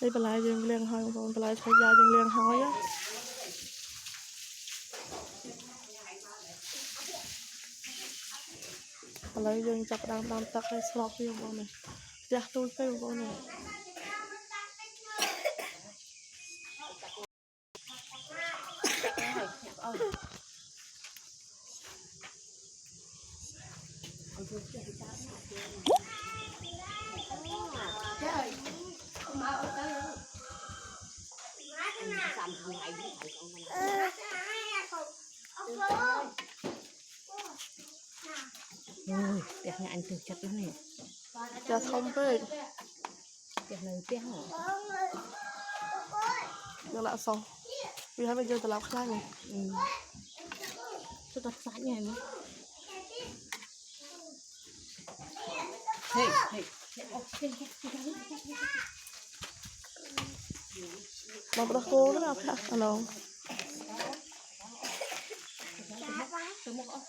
đây bà lại dương liền hỏi con bà lại thay gia dương liền hỏi á bà lại dương chặt đam tắc hay slop đi con này dạ tôi phải con này Ôi, tiếc nhà anh từ chất lắm nè. dạ thông với Tiếc lời tiếc hả? giờ lại xong vì hai bây giờ tôi làm khai này Tôi đặt phát nhà mà. Hey, hey. mà bắt cô cái nào khác nào Tôi một